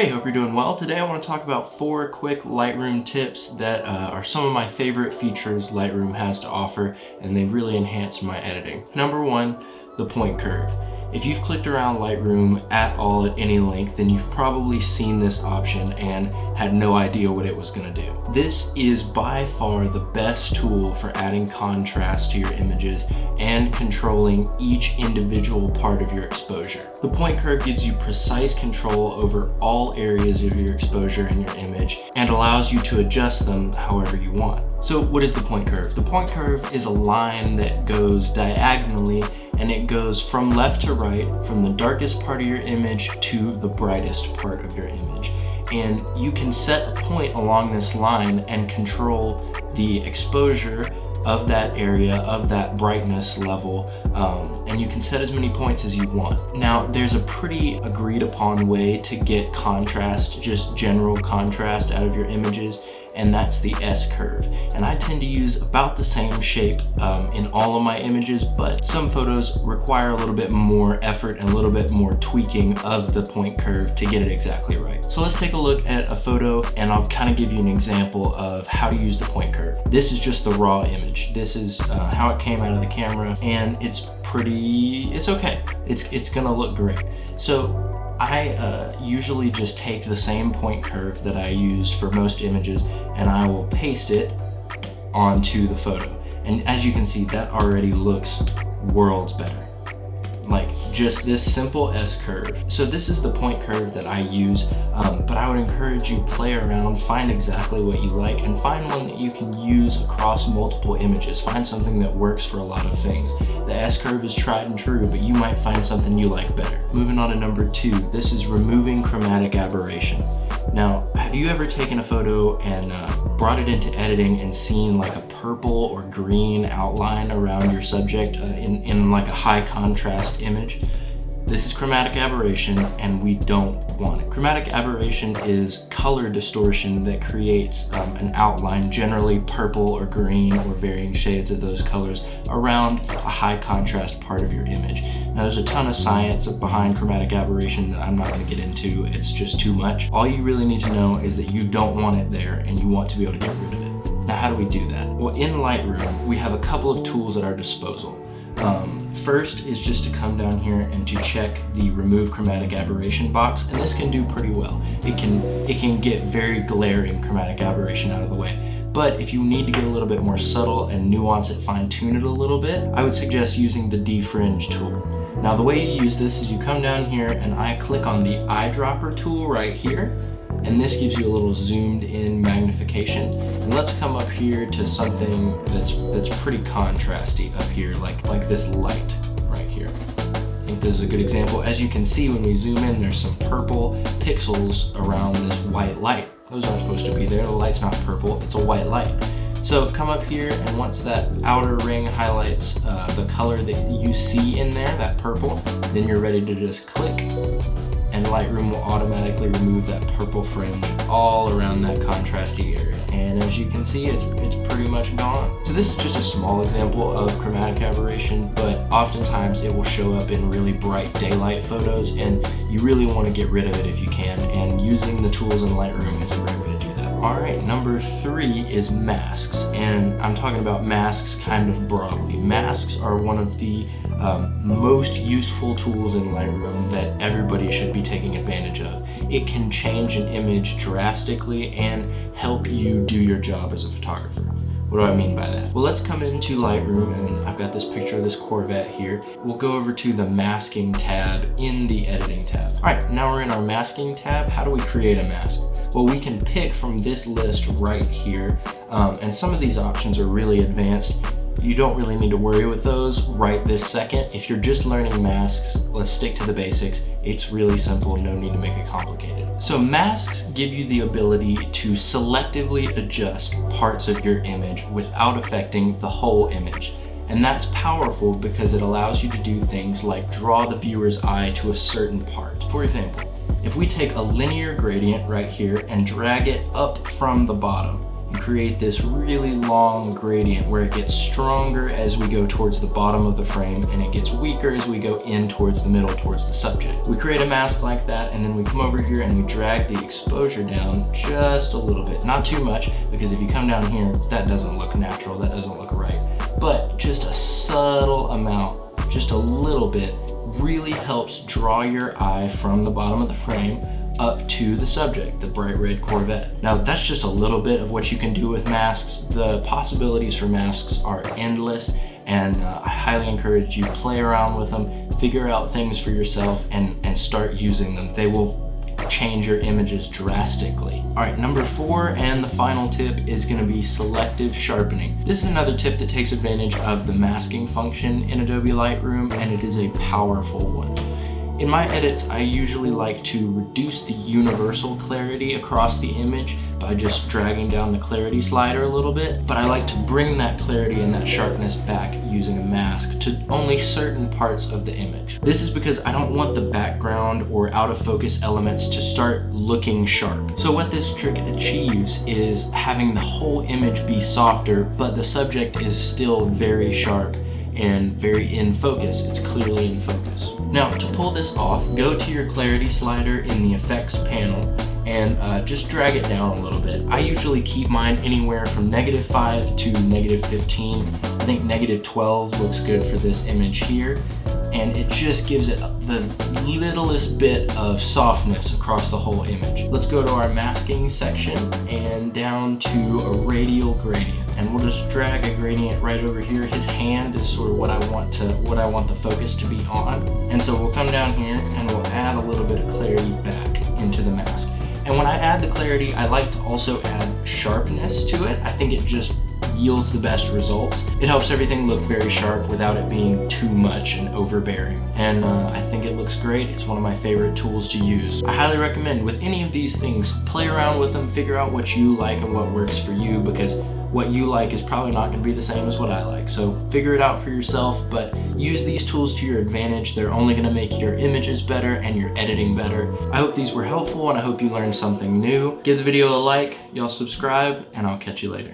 Hey, hope you're doing well. Today I want to talk about 4 quick Lightroom tips that are some of my favorite features Lightroom has to offer, and they really enhance my editing. Number 1, the point curve. If you've clicked around Lightroom at all at any length, then you've probably seen this option and had no idea what it was going to do. This is by far the best tool for adding contrast to your images and controlling each individual part of your exposure. The point curve gives you precise control over all areas of your exposure in your image and allows you to adjust them however you want. So what is the point curve? The point curve is a line that goes diagonally, and it goes from left to right, from the darkest part of your image to the brightest part of your image. And you can set a point along this line and control the exposure of that area, of that brightness level, and you can set as many points as you want. Now, there's a pretty agreed upon way to get contrast, just general contrast out of your images, and that's the S-curve. And I tend to use about the same shape in all of my images, but some photos require a little bit more effort and a little bit more tweaking of the point curve to get it exactly right. So let's take a look at a photo, and I'll kind of give you an example of how to use the point curve. This is just the raw image. This is how it came out of the camera, and it's okay. It's gonna look great. So I usually just take the same point curve that I use for most images, and I will paste it onto the photo. And as you can see, that already looks worlds better. Like just this simple S-curve. So this is the point curve that I use, but I would encourage you play around, find exactly what you like, and find one that you can use across multiple images. Find something that works for a lot of things. The S-curve is tried and true, but you might find something you like better. Moving on to number 2, this is removing chromatic aberration. Now, have you ever taken a photo and brought it into editing and seen like a purple or green outline around your subject in like a high contrast image? This is chromatic aberration, and we don't want it. Chromatic aberration is color distortion that creates an outline, generally purple or green or varying shades of those colors, around a high contrast part of your image. Now, there's a ton of science behind chromatic aberration that I'm not going to get into. It's just too much. All you really need to know is that you don't want it there, and you want to be able to get rid of it. Now, how do we do that? Well, in Lightroom, we have a couple of tools at our disposal. First is just to come down here and to check the remove chromatic aberration box, and this can do pretty well. It can get very glaring chromatic aberration out of the way. But if you need to get a little bit more subtle and nuance it, fine-tune it a little bit, I would suggest using the defringe tool. Now, the way you use this is you come down here and I click on the eyedropper tool right here, and this gives you a little zoomed in magnification. And let's come up here to something that's pretty contrasty up here, like this light right here. I think this is a good example. As you can see, when we zoom in, there's some purple pixels around this white light. Those aren't supposed to be there. The light's not purple, it's a white light. So come up here, and once that outer ring highlights the color that you see in there, that purple, then you're ready to just click, and Lightroom will automatically remove that purple fringe all around that contrasty area. And as you can see, it's pretty much gone. So this is just a small example of chromatic aberration, but oftentimes it will show up in really bright daylight photos, and you really want to get rid of it if you can, and using the tools in Lightroom is a great way to do that. All right, number 3 is masks, and I'm talking about masks kind of broadly. Masks are one of the most useful tools in Lightroom that everybody should be taking advantage of. It can change an image drastically and help you do your job as a photographer. What do I mean by that? Well, let's come into Lightroom, and I've got this picture of this Corvette here. We'll go over to the masking tab in the editing tab. All right, now we're in our masking tab. How do we create a mask? Well, we can pick from this list right here, and some of these options are really advanced. You don't really need to worry with those right this second. If you're just learning masks, let's stick to the basics. It's really simple, no need to make it complicated. So masks give you the ability to selectively adjust parts of your image without affecting the whole image. And that's powerful because it allows you to do things like draw the viewer's eye to a certain part. For example, if we take a linear gradient right here and drag it up from the bottom, and create this really long gradient where it gets stronger as we go towards the bottom of the frame and it gets weaker as we go in towards the middle, towards the subject. We create a mask like that, and then we come over here and we drag the exposure down just a little bit. Not too much, because if you come down here, that doesn't look natural, that doesn't look right. But just a subtle amount, just a little bit, really helps draw your eye from the bottom of the frame up to the subject, the bright red Corvette. Now that's just a little bit of what you can do with masks. The possibilities for masks are endless, and I highly encourage you play around with them, figure out things for yourself, and start using them. They will change your images drastically. All right, number 4 and the final tip is gonna be selective sharpening. This is another tip that takes advantage of the masking function in Adobe Lightroom, and it is a powerful one. In my edits, I usually like to reduce the universal clarity across the image by just dragging down the clarity slider a little bit, but I like to bring that clarity and that sharpness back using a mask to only certain parts of the image. This is because I don't want the background or out of focus elements to start looking sharp. So what this trick achieves is having the whole image be softer, but the subject is still very sharp and very in focus. It's clearly in focus. Now, to pull this off, go to your clarity slider in the effects panel and just drag it down a little bit. I usually keep mine anywhere from -5 to -15. I think -12 looks good for this image here, and it just gives it the littlest bit of softness across the whole image. Let's go to our masking section and down to a radial gradient, and we'll just drag a gradient right over here. His hand is sort of what I want the focus to be on, and so we'll come down here and we'll add a little bit of clarity back into the mask. And when I add the clarity, I like to also add sharpness to it. I think it just yields the best results. It helps everything look very sharp without it being too much and overbearing. And I think it looks great. It's one of my favorite tools to use. I highly recommend with any of these things, play around with them, figure out what you like and what works for you, because what you like is probably not going to be the same as what I like. So figure it out for yourself, but use these tools to your advantage. They're only going to make your images better and your editing better. I hope these were helpful, and I hope you learned something new. Give the video a like, y'all subscribe, and I'll catch you later.